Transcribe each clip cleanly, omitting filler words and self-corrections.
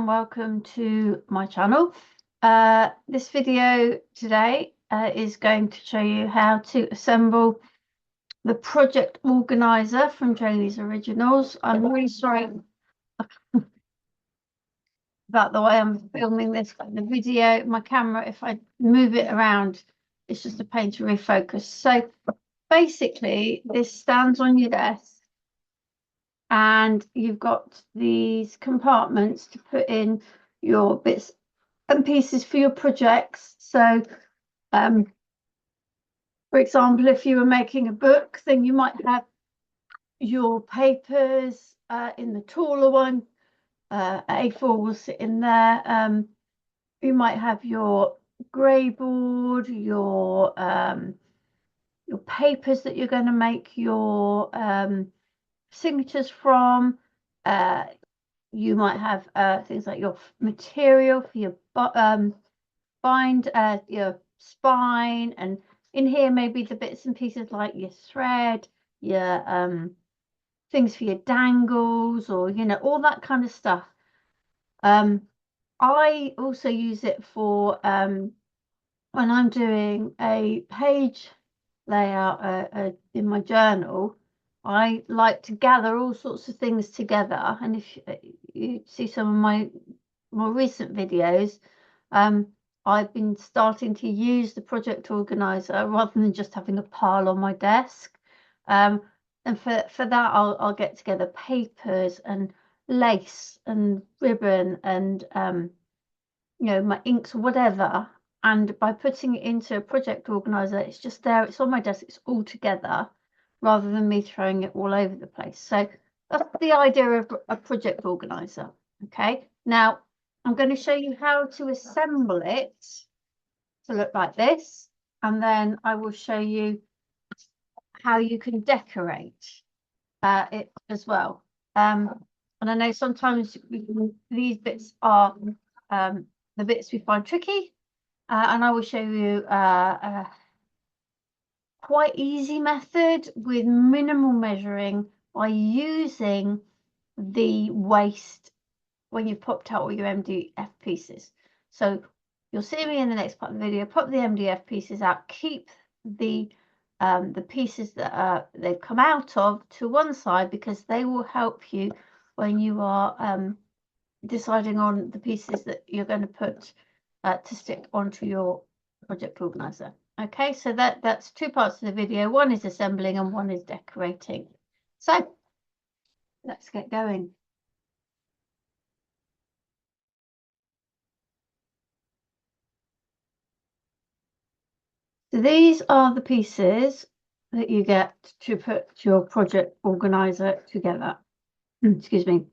and welcome to my channel. This video today is going to show you how to assemble the Project Organiser from Janie's Originals. I'm really sorry about the way I'm filming this the video. My camera, if I move it around, it's just a pain to refocus. So basically this stands on your desk and you've got these compartments to put in your bits and pieces for your projects. So for example, if you were making a book, then you might have your papers in the taller one. A4 will sit in there. You might have your grey board, your papers that you're going to make your signatures from. You might have things like your material for your bind, your spine, and in here maybe the bits and pieces like your thread, your things for your dangles, or all that kind of stuff. I also use it for when I'm doing a page layout in my journal. I like to gather all sorts of things together, and if you see some of my more recent videos, I've been starting to use the Project Organiser rather than just having a pile on my desk. And for that, I'll get together papers and lace and ribbon and my inks or whatever. And by putting it into a Project Organiser, it's just there, it's on my desk, it's all together, rather than me throwing it all over the place. So that's the idea of a Project Organiser. Okay, now I'm going to show you how to assemble it to look like this, and then I will show you how you can decorate it as well. And I know sometimes these bits are the bits we find tricky, and I will show you a quite easy method with minimal measuring by using the waste when you've popped out all your MDF pieces. So you'll see me in the next part of the video, pop the MDF pieces out, keep the pieces that they've come out of to one side, because they will help you when you are deciding on the pieces that you're going to put to stick onto your Project Organiser. Okay, so that's two parts of the video. One is assembling and one is decorating. So let's get going. So these are the pieces that you get to put your Project Organiser together. Excuse me.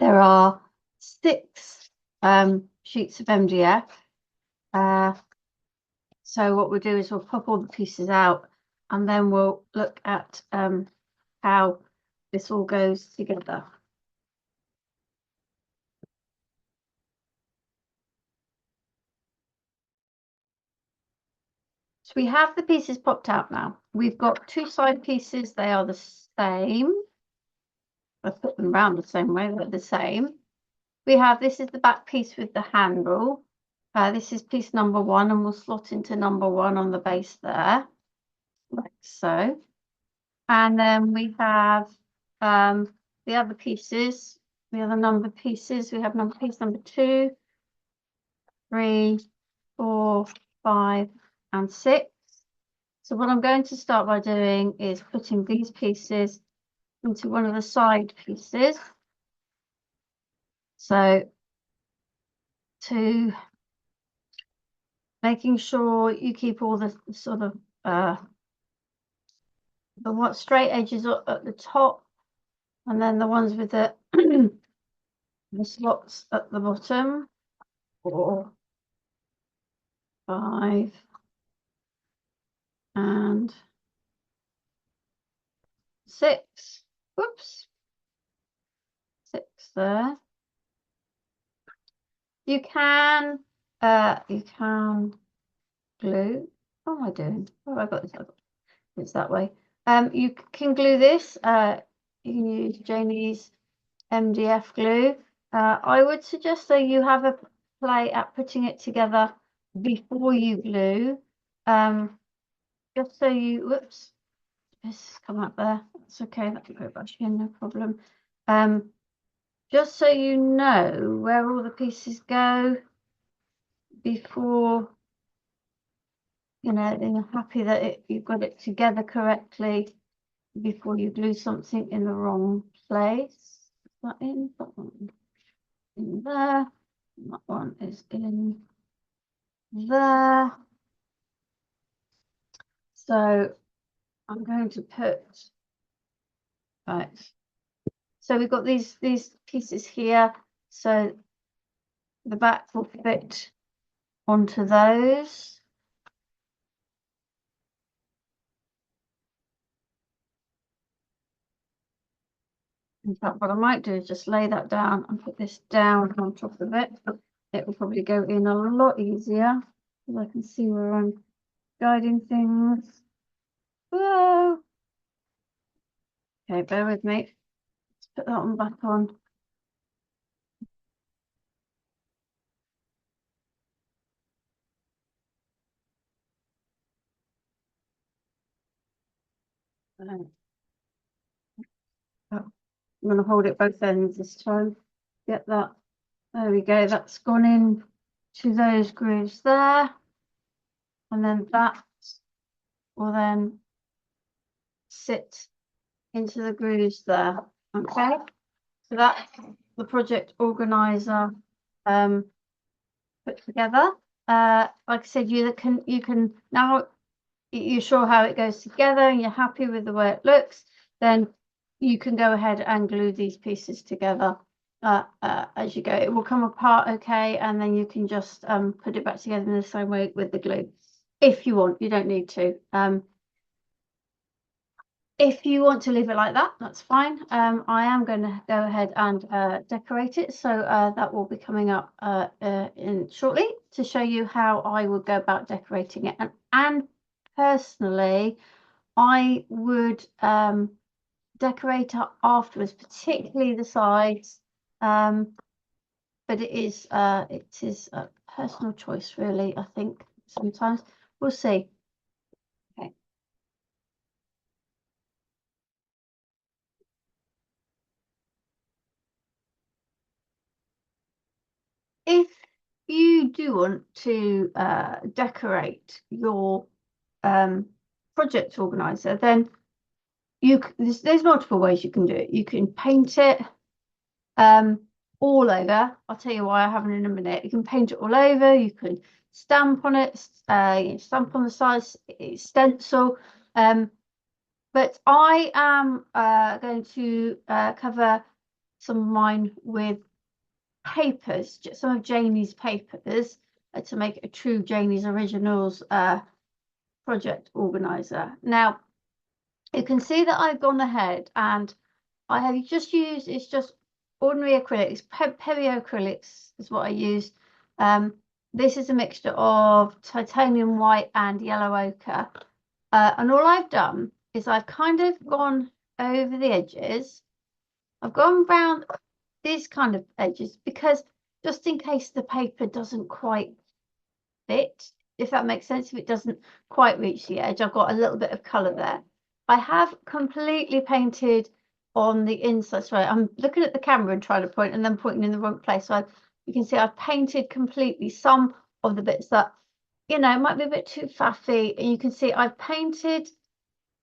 There are 6 sheets of MDF. So what we'll do is we'll pop all the pieces out, and then we'll look at how this all goes together. So we have the pieces popped out now. We've got 2 side pieces. They are the same. I put them around the same way, they're the same. This is the back piece with the handle. This is piece number 1, and we'll slot into number 1 on the base there, like so. And then we have the other pieces, the other number pieces. We have piece number 2, 3, 4, 5, and 6. So what I'm going to start by doing is putting these pieces into one of the side pieces. So to making sure you keep all the sort of the straight edges at the top, and then the ones with the the slots at the bottom. 4, 5, and 6. Whoops, 6 there. You can glue. What am I doing? Oh, I got this. It's that way. You can glue this. You can use Janie's MDF glue. I would suggest that you have a play at putting it together before you glue. Just so you, whoops, this has come up there. That's okay, that can go back in, no problem. Just so you know where all the pieces go before, you know, and you're happy that you've got it together correctly before you glue something in the wrong place. Put that in, that one in there, that one is in there. So I'm going to put, right. So we've got these pieces here. So the back will fit onto those. In fact, what I might do is just lay that down and put this down on top of it. It will probably go in a lot easier because I can see where I'm guiding things. Whoa. Okay, bear with me. Let's put that one back on. I'm going to hold it both ends this time. Get that. There we go. That's gone in to those grooves there. And then that will then sit into the grooves there. Okay. So that's the project organizer put together. Like I said, you can now you're sure how it goes together and you're happy with the way it looks, then you can go ahead and glue these pieces together as you go. It will come apart okay, and then you can just put it back together in the same way with the glue if you want. You don't need to. If you want to leave it like that, that's fine. I am going to go ahead and decorate it. So that will be coming up in shortly to show you how I would go about decorating it. And personally, I would decorate afterwards, particularly the sides. But it is a personal choice, really, I think sometimes. We'll see. Okay. If you do want to decorate your project organizer, then there's multiple ways you can do it. You can paint it all over. I'll tell you why I haven't in a minute. You can paint it all over. You can stamp on it, stamp on the sides, stencil. But I am going to cover some of mine with papers, some of Janie's papers, to make a true Janie's Originals project organizer. Now, you can see that I've gone ahead and I have just used, it's just ordinary acrylics, heavy acrylics is what I used. This is a mixture of titanium white and yellow ochre. And all I've done is I've kind of gone over the edges. I've gone around these kind of edges because just in case the paper doesn't quite fit, if that makes sense, if it doesn't quite reach the edge, I've got a little bit of colour there. I have completely painted on the inside. Sorry, I'm looking at the camera and trying to point and then pointing in the wrong place. So you can see I've painted completely some of the bits that, you know, might be a bit too faffy. And you can see I've painted,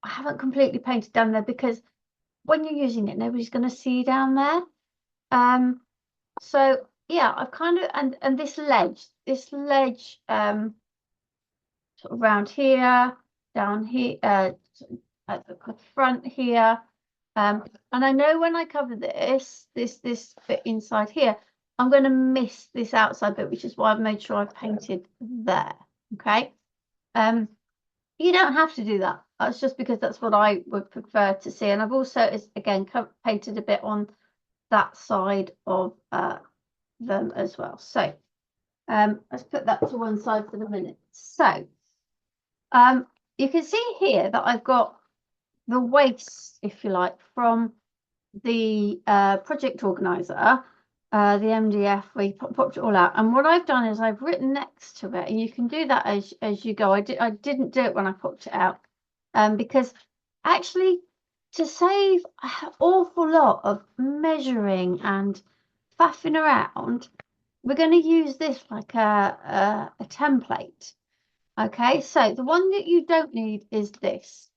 I haven't completely painted down there because when you're using it, nobody's going to see down there. So yeah, I've kind of, and this ledge sort of around here, down here, at the front here. And I know when I cover this bit inside here, I'm going to miss this outside bit, which is why I've made sure I've painted there. Okay. You don't have to do that. That's just because that's what I would prefer to see. And I've also, again, painted a bit on that side of them as well. So let's put that to one side for the minute. So you can see here that I've got the waste, if you like, from the project organizer. the MDF, where you popped it all out. And what I've done is I've written next to it, and you can do that as you go. I didn't do it when I popped it out, because actually, to save an awful lot of measuring and faffing around, we're going to use this like a template. Okay, so the one that you don't need is this.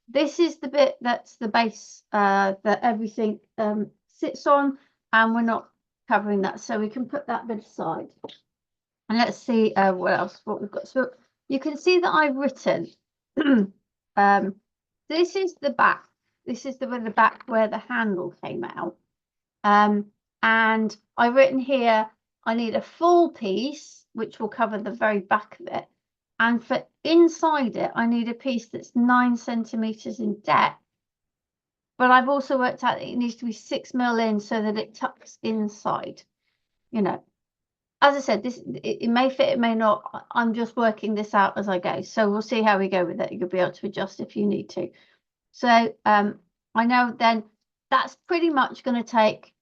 This is the bit that's the base that everything sits on, and we're not covering that, so we can put that bit aside. And let's see what we've got. So you can see that I've written this is the back. This is the back where the handle came out. And I've written here I need a full piece which will cover the very back of it. And for inside it, I need a piece that's 9 centimeters in depth. But I've also worked out that it needs to be 6 mil in so that it tucks inside. You know, as I said, it may fit, it may not. I'm just working this out as I go. So we'll see how we go with it. You'll be able to adjust if you need to. So I know then that's pretty much going to take,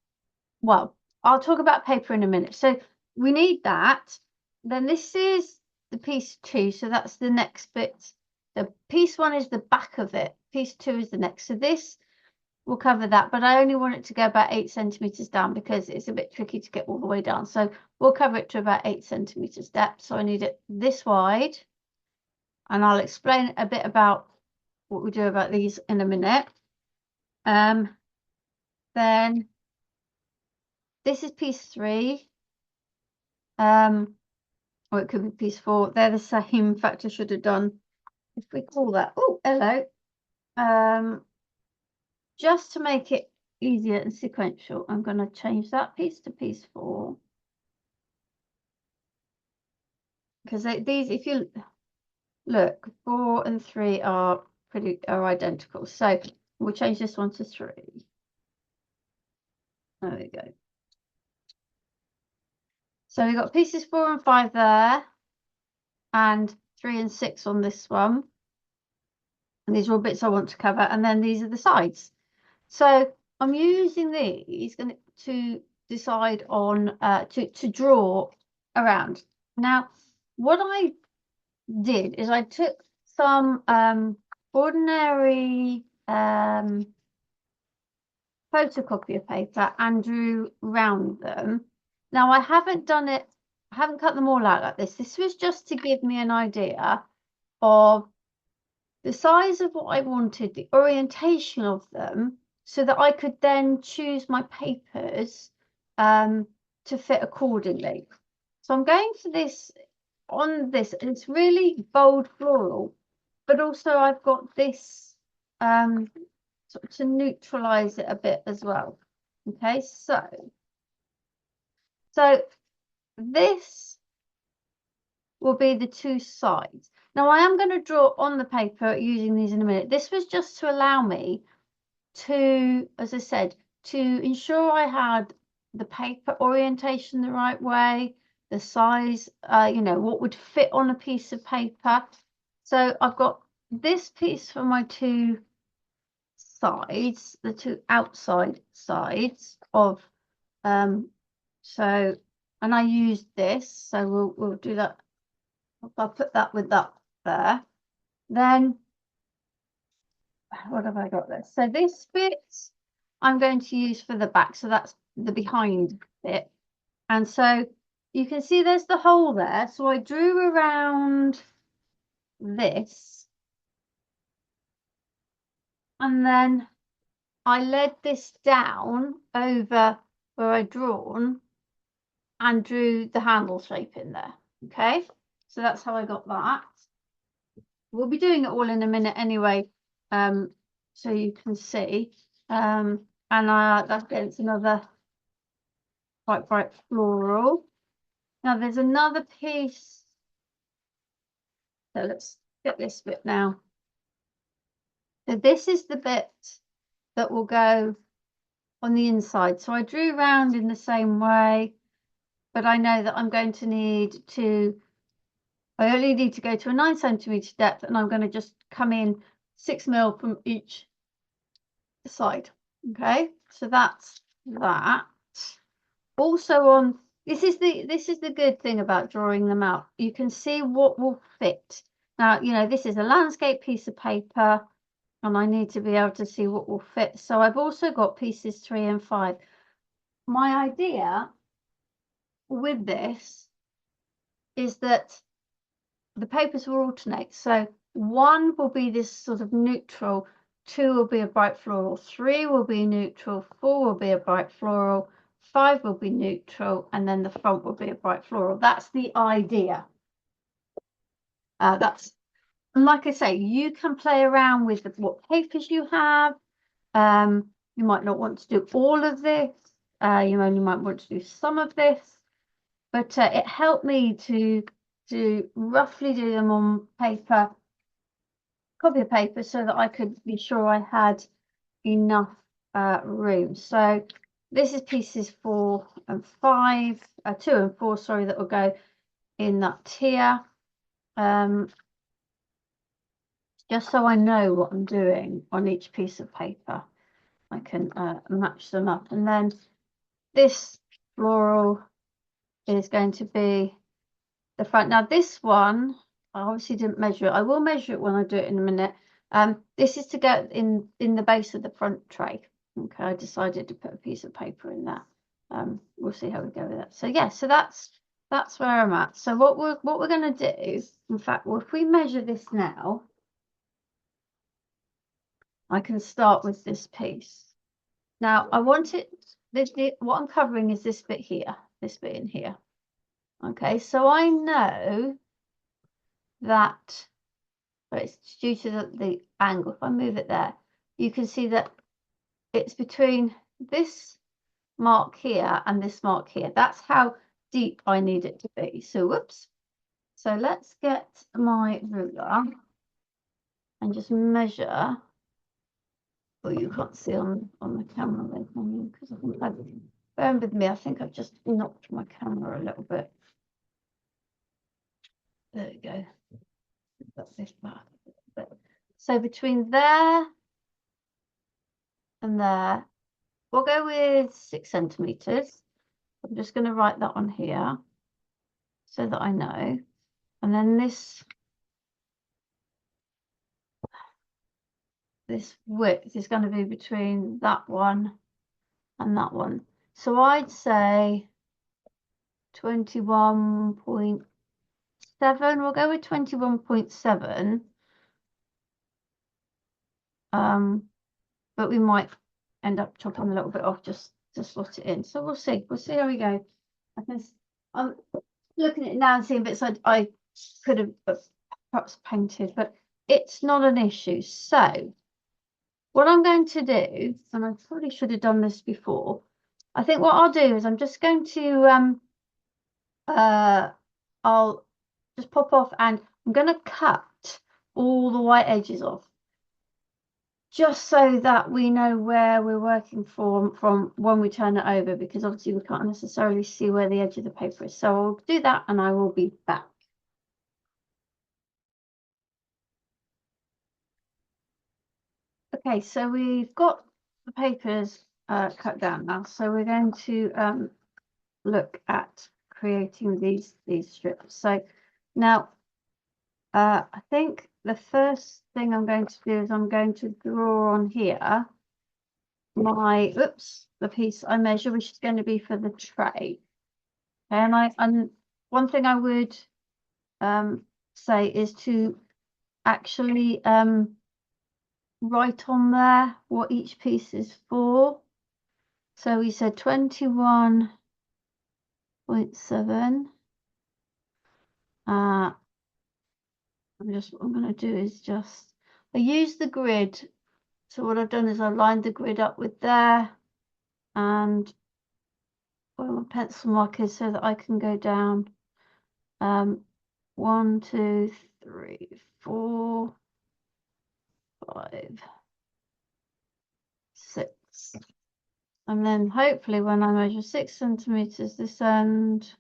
well, I'll talk about paper in a minute. So we need that. Then this is the piece 2, so that's the next bit. So piece 1 is the back of it, piece 2 is the next. So this will cover that, but I only want it to go about 8 centimeters down because it's a bit tricky to get all the way down. So we'll cover it to about 8 centimeters depth. So I need it this wide, and I'll explain a bit about what we do about these in a minute. Then this is piece 3. Or it could be piece 4. They're the same. In fact, I should have done, if we call that, oh, hello. Just to make it easier and sequential, I'm going to change that piece to piece 4. Because these, if you look, 4 and 3 are identical. So we'll change this one to 3. There we go. So we've got pieces 4 and 5 there, and 3 and 6 on this one. And these are all bits I want to cover, and then these are the sides. So I'm using these to decide on to draw around. Now, what I did is I took some ordinary photocopier paper and drew round them. Now I haven't cut them all out like this. This was just to give me an idea of the size of what I wanted, the orientation of them, so that I could then choose my papers to fit accordingly. So I'm going for this on this. It's really bold floral, but also I've got this sort of to neutralize it a bit as well. Okay, so this will be the 2 sides. Now I am going to draw on the paper using these in a minute. This was just to allow me to, as I said, to ensure I had the paper orientation the right way, the size, you know, what would fit on a piece of paper. So I've got this piece for my 2 sides, the 2 outside sides of, so, and I used this, so we'll do that. I'll put that with that there. Then what have I got there? So this bit I'm going to use for the back, so that's the behind bit. And so you can see there's the hole there. So I drew around this, and then I led this down over where I'd drawn and drew the handle shape in there. Okay, so that's how I got that. We'll be doing it all in a minute anyway, so you can see. And that's against another quite bright floral. Now there's another piece. So let's get this bit now. So this is the bit that will go on the inside. So I drew round in the same way, but I know that I'm going to need to, I only need to go to a 9 centimeter depth, and I'm going to just come in 6 mil from each side. Okay, so that's that. also on, this is the good thing about drawing them out. You can see what will fit. Now, you know, this is a landscape piece of paper and I need to be able to see what will fit. So I've also got pieces 3 and 5. My idea with this is that the papers will alternate. So 1 will be this sort of neutral, 2 will be a bright floral, 3 will be neutral, 4 will be a bright floral, 5 will be neutral, and then the front will be a bright floral. That's the idea. That's, and like I say, you can play around with what papers you have. You might not want to do all of this. You only might want to do some of this. But it helped me to roughly do them on paper, copy of paper, so that I could be sure I had enough room. So this is pieces 4 and 5, 2 and 4, sorry, that will go in that tier. Just so I know what I'm doing on each piece of paper, I can match them up. And then this floral is going to be the front. Now this one, I obviously didn't measure it. I will measure it when I do it in a minute. This is to go in the base of the front tray. Okay, I decided to put a piece of paper in there. We'll see how we go with that. So yeah, so that's where I'm at. So what we're going to do, in fact, well, if we measure this now, I can start with this piece. Now I want it. What I'm covering is this bit here, this bit in here. Okay, so I know that, but it's due to the angle. If I move it there, you can see that it's between this mark here and this mark here. That's how deep I need it to be. So whoops. So let's get my ruler and just measure. Well, you can't see on the camera there, can you? Because I think bear with me. I think I've just knocked my camera a little bit. There we go. That's this back a little bit. So between there and there, we'll go with 6 centimeters. I'm just going to write that on here so that I know. And then this width is going to be between that one and that one. So I'd say 21.7. We'll go with 21.7. But we might end up chopping a little bit off just to slot it in. So we'll see. We'll see how we go. I'm looking at it now and seeing bits I could have perhaps painted, but it's not an issue. So what I'm going to do, and I probably should have done this before, I think what I'll do is I'm just going to I'll just pop off and I'm going to cut all the white edges off, just so that we know where we're working from when we turn it over, because obviously we can't necessarily see where the edge of the paper is. So I'll do that and I will be back. Okay, so we've got the papers cut down now. So we're going to look at creating these strips. So now I think the first thing I'm going to do is I'm going to draw on here the piece I measure, which is going to be for the tray. And one thing I would say is to actually write on there what each piece is for. So we said 21.7. What I'm going to do is just, I use the grid. So what I've done is I've lined the grid up with there and where my pencil mark is so that I can go down 1, 2, 3, 4, 5, 6. And then hopefully when I measure 6 centimeters this end,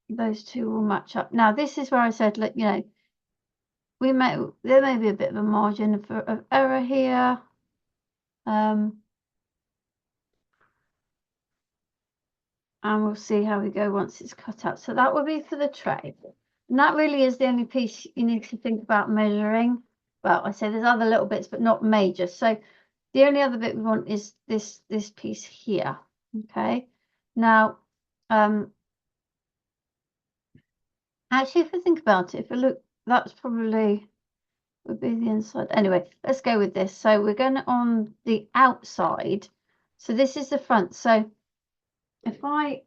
those two will match up. Now this is where I said, look, you know, there may be a bit of a margin of error here. and we'll see how we go once it's cut out. So that will be for the tray. And that really is the only piece you need to think about measuring. Well, I say there's other little bits, but not major. So the only other bit we want is this piece here. Okay. Now, actually, if I think about it, if I look, that's probably would be the inside. Anyway, let's go with this. So we're going on the outside. So this is the front. So if I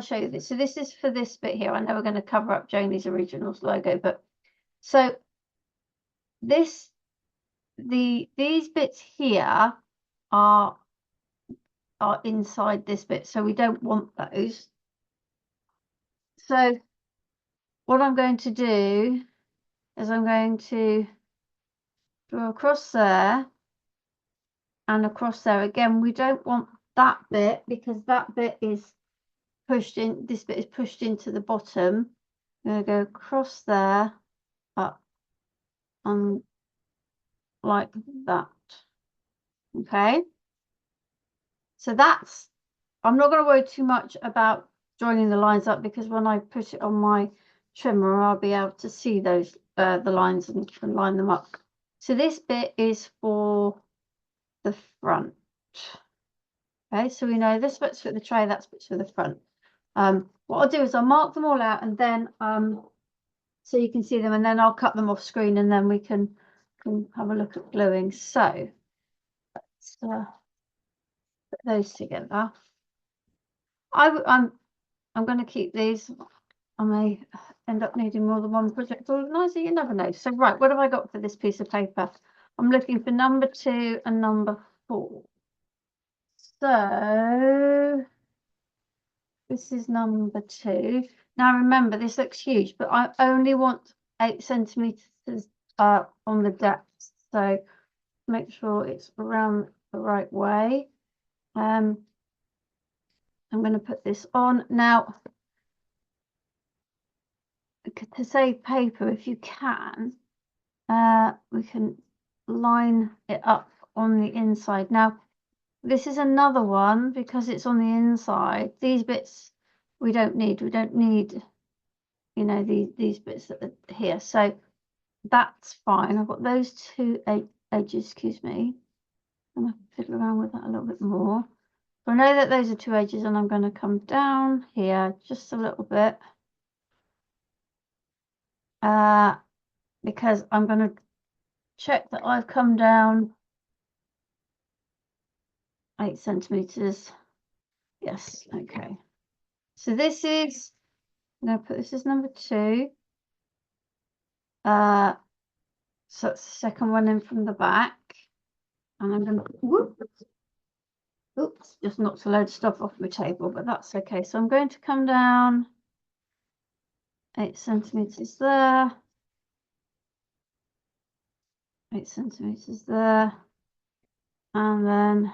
show you this, so this is for this bit here. I know we're going to cover up Janie's Originals logo, but so these bits here are inside this bit, so we don't want those. So what I'm going to do is I'm going to draw across there and across there. Again, we don't want that bit because that bit is pushed in, this bit is pushed into the bottom. I'm going to go across there, up, on like that. Okay. So that's, I'm not going to worry too much about joining the lines up because when I put it on my trimmer, I'll be able to see those, the lines and line them up. So this bit is for the front. Okay, so we know this bit's for the tray, that's bit's for the front. What I'll do is I'll mark them all out and then so you can see them, and then I'll cut them off screen and then we can have a look at gluing. So let's put those together. I'm going to keep these. I may end up needing more than one project organizer, you never know. So right, what have I got for this piece of paper? I'm looking for number 2 and number 4. So this is number 2. Now remember, this looks huge, but I only want 8 centimeters on the depth. So make sure it's around the right way. I'm going to put this on. Now, to save paper, if you can, we can line it up on the inside. Now, this is another one because it's on the inside. These bits we don't need. We don't need, you know, these bits that are here. So that's fine. I've got those 2 edges, excuse me. I'm going to fiddle around with that a little bit more. So I know that those are 2 edges and I'm going to come down here just a little bit. Because I'm going to check that I've come down 8 centimeters. Yes, okay. So this is, I'm going to put this as number 2. So that's the second one in from the back. And I'm going to, oops, just knocked a load of stuff off my table, but that's okay. So I'm going to come down 8 centimeters there. 8 centimeters there. And then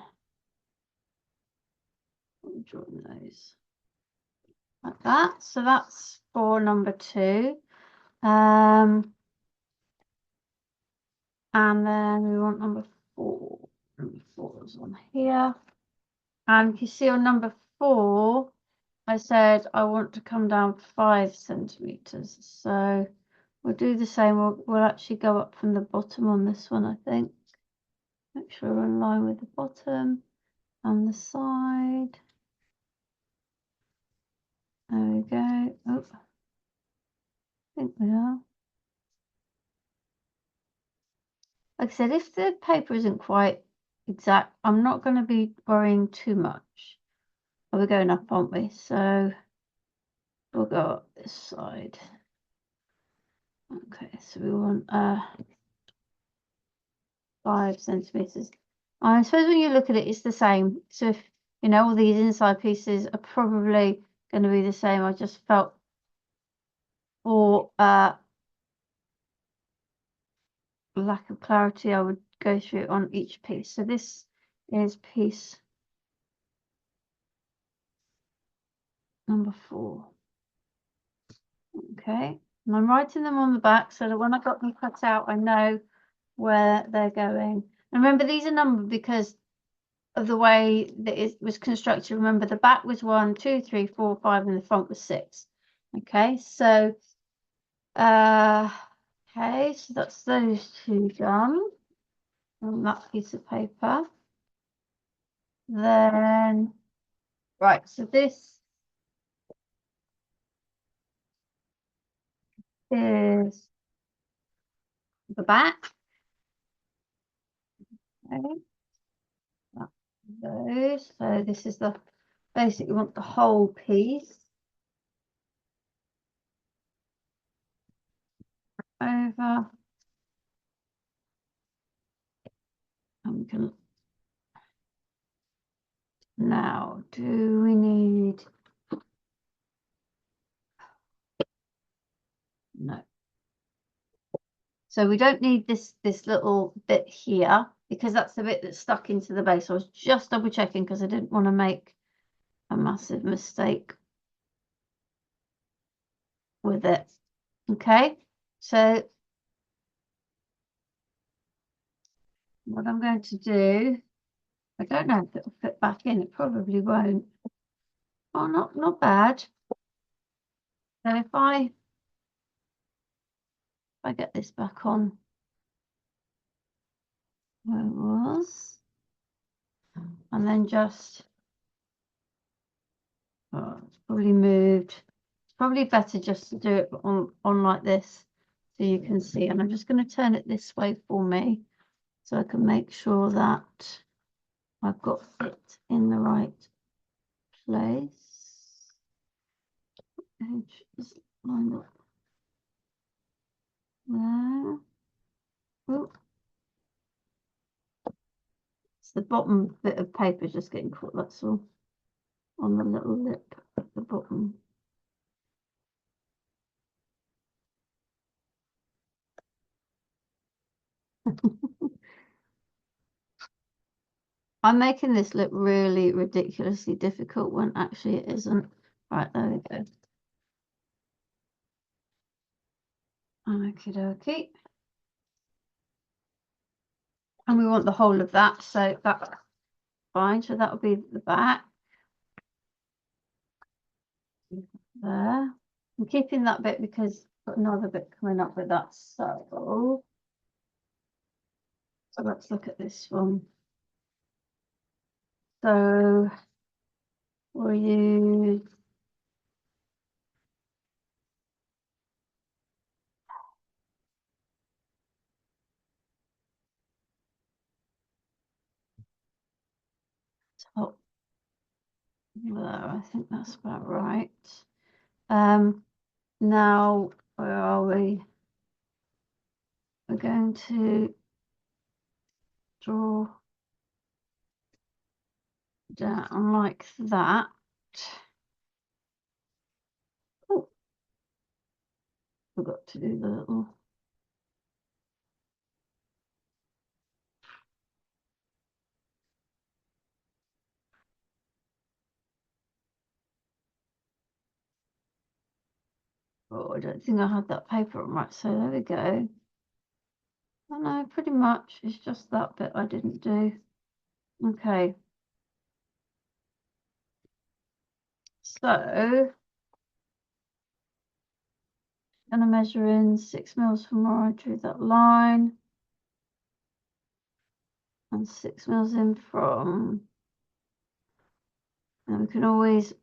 I'm drawing those like that. So that's for number 2. And then we want number 4. Number 4 is on here. And you see on number 4, I said I want to come down 5 centimeters. So we'll do the same. We'll actually go up from the bottom on this one, I think. Make sure we're in line with the bottom and the side. There we go. Oh, I think we are. Like I said, if the paper isn't quite exact, I'm not going to be worrying too much. Oh, we're going up, aren't we? So we'll go up this side. Okay, so we want 5 centimeters. I suppose when you look at it, it's the same. So if you know all these inside pieces are probably going to be the same. I just felt for lack of clarity, I would go through it on each piece. So this is piece number 4. Okay, and I'm writing them on the back so that when I got them cut out, I know where they're going. And remember, these are numbered because of the way that it was constructed. Remember, the back was 1, 2, 3, 4, 5, and the front was 6. Okay, so okay, so that's those two done on that piece of paper. Then right, so this is the back. Okay. Those. So this is the basically want the whole piece over, and we can now do we need no, so we don't need this little bit here because that's the bit that's stuck into the base. I was just double checking because I didn't want to make a massive mistake with it. Okay, so what I'm going to do, I don't know if it'll fit back in, it probably won't. Oh, not bad. So if I get this back on where it was, and then just it's probably moved. It's probably better just to do it on like this so you can see. And I'm just going to turn it this way for me so I can make sure that I've got it in the right place. Edge is lined up there. Oh, it's the bottom bit of paper just getting caught, that's all, on the little lip at the bottom. I'm making this look really ridiculously difficult when actually it isn't. Right, there we go. Okie dokie. And we want the whole of that, so that's fine. So that will be the back. There. I'm keeping that bit because I've got another bit coming up with that. So let's look at this one. So we'll use top there. I think that's about right. Now where are we? We're going to draw down like that. Oh, forgot to do the little. Oh, I don't think I had that paper on right. So there we go. Oh no, pretty much. It's just that bit I didn't do. Okay. So I'm gonna measure in 6 mils from where I drew that line. And 6 mils in from, and we can always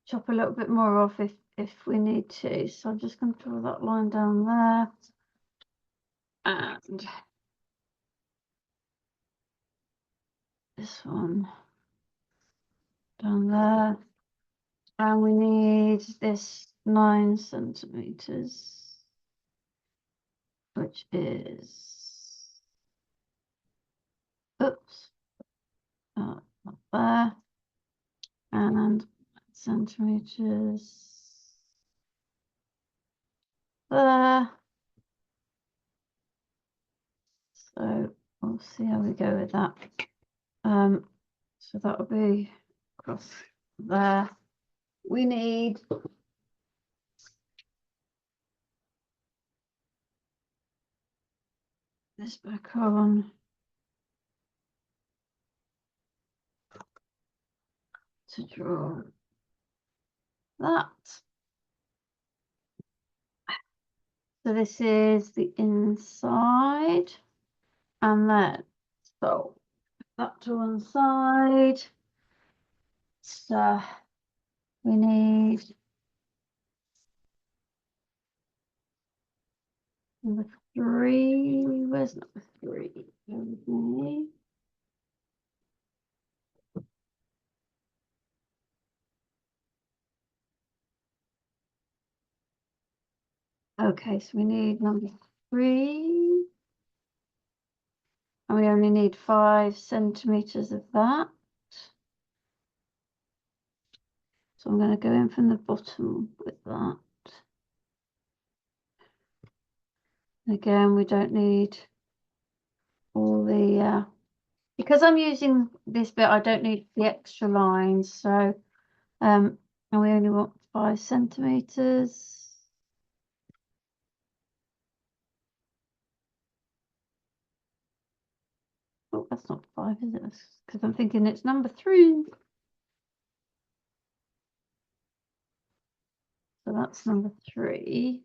chop a little bit more off if we need to. So I'm just going to draw that line down there and this one down there, and we need this 9 centimeters, which is oops, not there, and centimeters there. So we'll see how we go with that. So that will be across there. We need this back on to draw that. So this is the inside, and then so that to one side. So we need number 3. Where's number 3? Okay, so we need number 3. And we only need 5 centimeters of that. So I'm going to go in from the bottom with that. Again, we don't need all the, because I'm using this bit, I don't need the extra lines. So, and we only want 5 centimeters. Oh, that's not 5, is it? Because I'm thinking it's number 3. So that's number 3.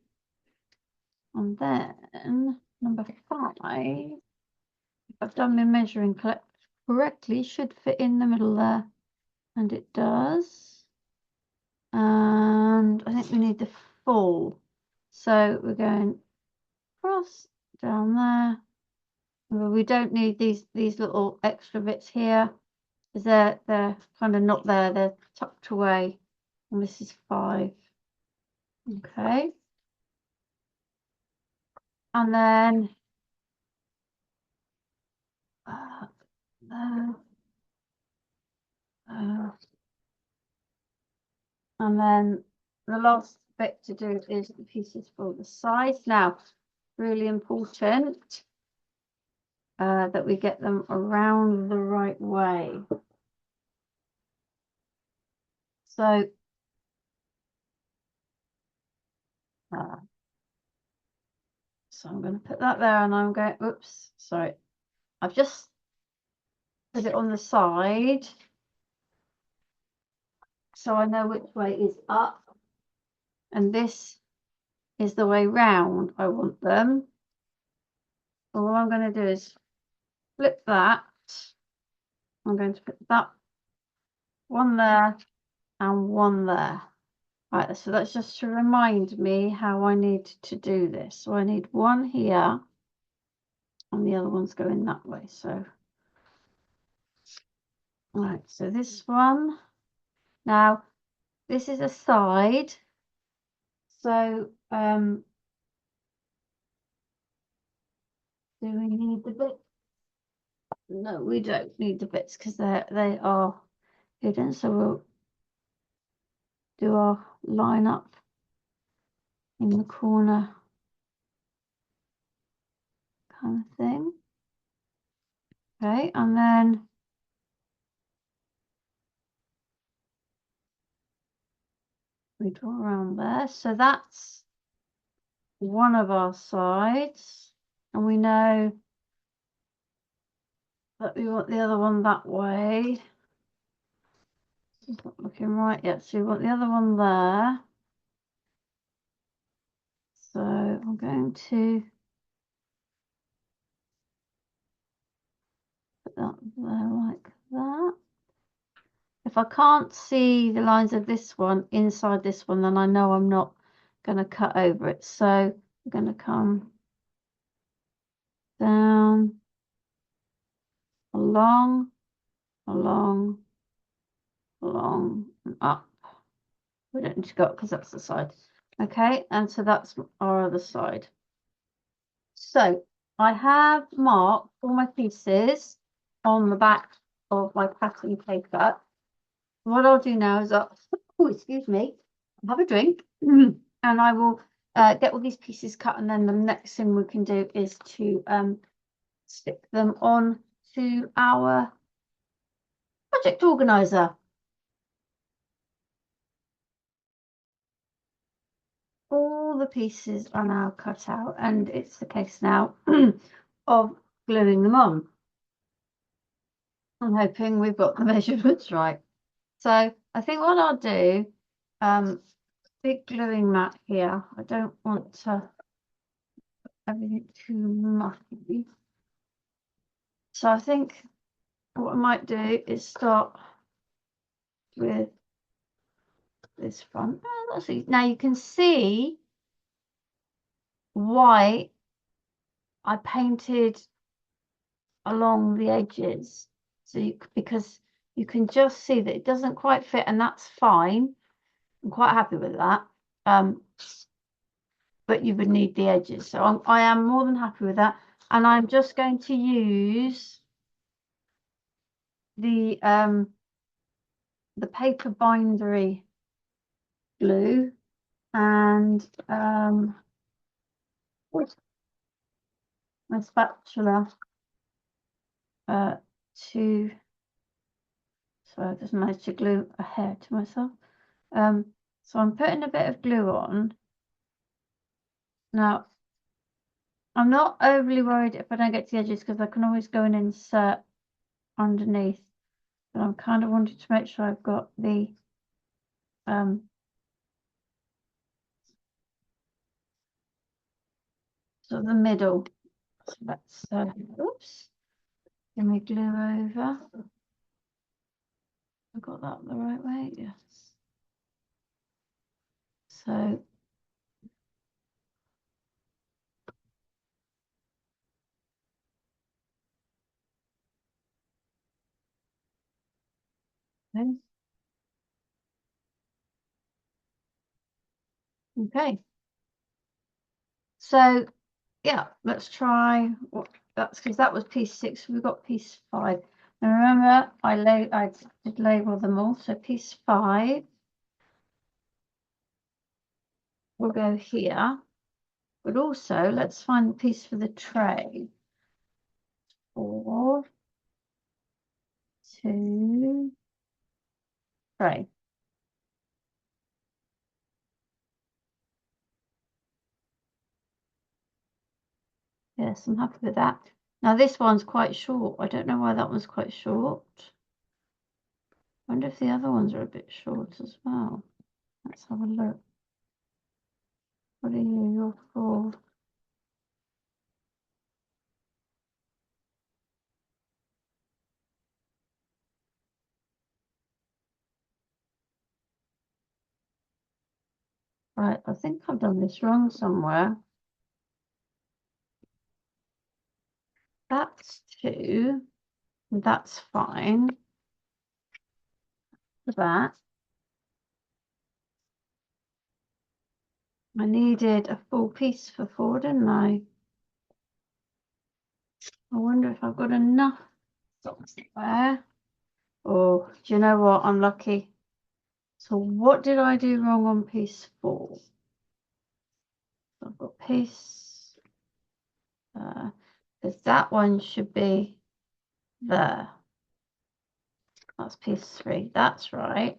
And then number 5, if I've done my measuring correctly, should fit in the middle there. And it does. And I think we need the full. So we're going across down there. Well, we don't need these little extra bits here, because they're kind of not there. They're tucked away. And this is 5. Okay. And then uh, and then the last bit to do is the pieces for the sides. Now, really important that we get them around the right way. So I'm going to put that there, and I'm going, oops, sorry. I've just put it on the side, so I know which way is up, and this is the way round I want them. So all I'm going to do is flip that. I'm going to put that one there and one there. Right, so that's just to remind me how I need to do this. So I need one here, and the other one's going that way. So, right, so this one. Now, this is a side. So, do we need the bits? No, we don't need the bits because they are hidden. So we'll do our line up in the corner kind of thing. Okay, and then we draw around there. So that's one of our sides, and we know that we want the other one that way. It's not looking right yet, so we want the other one there. So I'm going to put that there like that. If I can't see the lines of this one inside this one, then I know I'm not going to cut over it. So I'm going to come down, along, along, along, and up. We don't need to go up because that's the side. Okay, and so that's our other side. So I have marked all my pieces on the back of my pattern paper. What I'll do now is oh, excuse me, have a drink, and I will get all these pieces cut, and then the next thing we can do is to stick them on to our project organizer. All the pieces are now cut out, and it's the case now of gluing them on. I'm hoping we've got the measurements right. So I think what I'll do, big gluing mat here. I don't want to everything too mucky. So I think what I might do is start with this front. Oh, that's easy. Now you can see why I painted along the edges. So because you can just see that it doesn't quite fit, and that's fine. I'm quite happy with that. But you would need the edges. So I am more than happy with that. And I'm just going to use the paper bindery glue and my spatula to, so I just managed to glue a hair to myself. So I'm putting a bit of glue on. Now, I'm not overly worried if I don't get to the edges because I can always go and insert underneath. But I'm kind of wanting to make sure I've got the sort of the middle. So let's oops. Let me glue over. I got that the right way, yes. So okay. So yeah, let's try what that's because that was piece 6. We've got piece 5. And remember, I did label them all. So piece 5 will go here. But also let's find the piece for the tray. 4, 2, tray. Yes, I'm happy with that. Now this one's quite short. I don't know why that one's quite short. I wonder if the other ones are a bit short as well. Let's have a look. What are you? You're 4. Right, I think I've done this wrong somewhere. That's 2. That's fine. For that. I needed a full piece for 4, didn't I? I wonder if I've got enough there. Oh, do you know what? I'm lucky. So what did I do wrong on piece 4? I've got piece, because that one should be there. That's piece 3. That's right.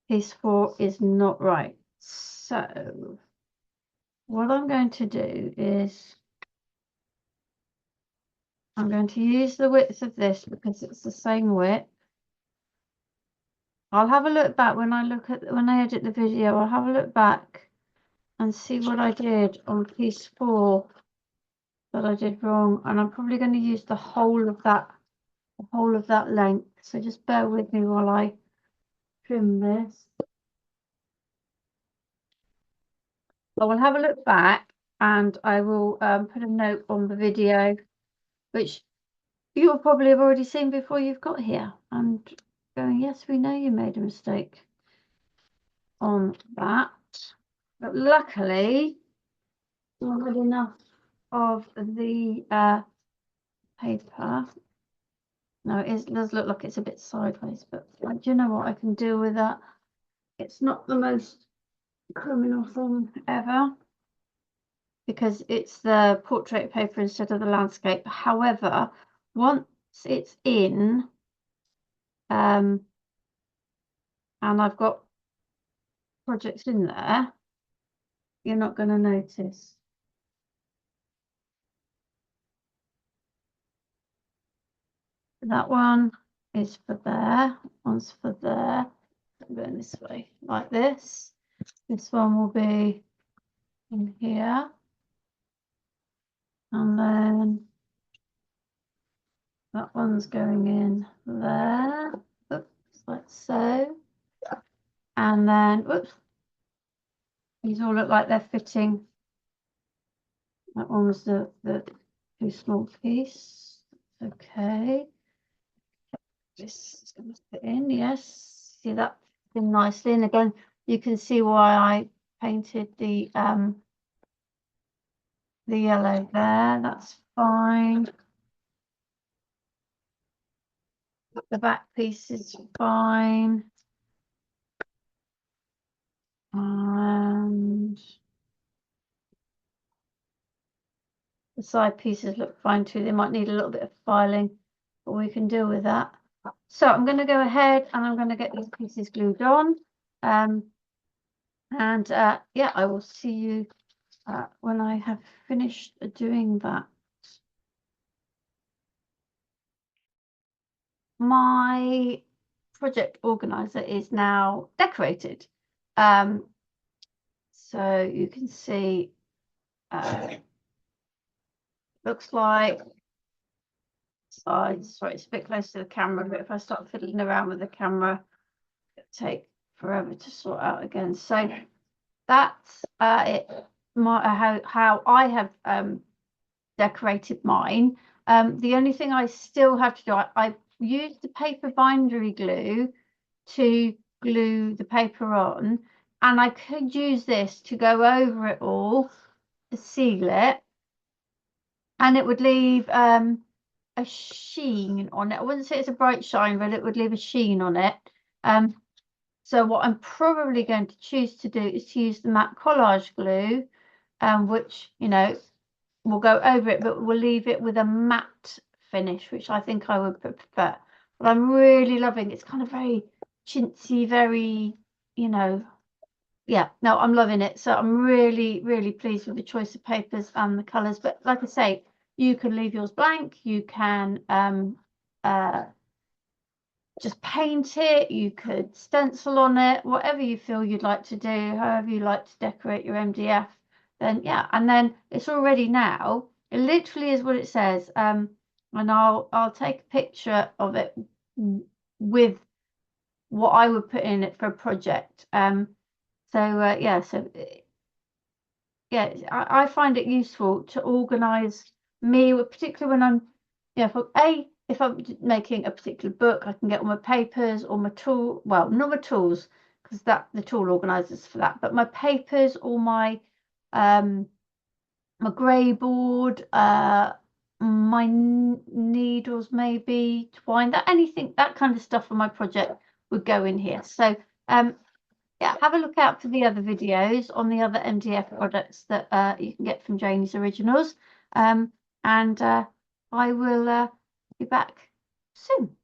Piece 4 is not right. So what I'm going to do is I'm going to use the width of this because it's the same width. I'll have a look back when I edit the video. I'll have a look back and see what I did on piece 4 that I did wrong, and I'm probably going to use the whole of that length. So just bear with me while I trim this. I will have a look back and I will put a note on the video, which you'll probably have already seen before you've got here, and going, yes, we know you made a mistake on that. But luckily, I had enough of the paper. No, it does look like it's a bit sideways, but do you know what? I can deal with that. It's not the most criminal thing ever because it's the portrait paper instead of the landscape. However, once it's in, and I've got projects in there, you're not going to notice. That one is for there, one's for there. I'm going this way, like this. This one will be in here. And then that one's going in there. Oops, like so. And then, whoops, these all look like they're fitting. That one was the too small piece. Okay. This is going to fit in, yes. See that in nicely. And again, you can see why I painted the yellow there. That's fine. The back piece is fine. And the side pieces look fine too. They might need a little bit of filing, but we can deal with that. So I'm going to go ahead and I'm going to get these pieces glued on. Yeah, I will see you when I have finished doing that. My project organizer is now decorated. So you can see looks like sides. Sorry, it's a bit close to the camera, but if I start fiddling around with the camera, it'll take forever to sort out again. So that's it. How I have decorated mine. The only thing I still have to do, I used the paper bindery glue to glue the paper on, and I could use this to go over it all to seal it, and it would leave a sheen on it. I wouldn't say it's a bright shine, but it would leave a sheen on it. So what I'm probably going to choose to do is to use the matte collage glue, which, you know, will go over it, but we'll leave it with a matte finish, which I think I would prefer. But I'm really loving it. It's kind of very chintzy, very, you know, yeah, no, I'm loving it. So I'm really, really pleased with the choice of papers and the colours. But like I say, you can leave yours blank. You can just paint it. You could stencil on it, whatever you feel you'd like to do, however you like to decorate your MDF. Then yeah, and then it's all ready now. It literally is what it says. And I'll take a picture of it with what I would put in it for a project. Yeah, so yeah, I find it useful to organize me, particularly when I'm, yeah, if I'm making a particular book, I can get all my papers or my tool, well, not my tools, because that the tool organizers for that, but my papers or my grey board, my needles, maybe twine, that anything, that kind of stuff for my project would go in here. So yeah, have a look out for the other videos on the other MDF products that you can get from Janie's Originals. I will be back soon.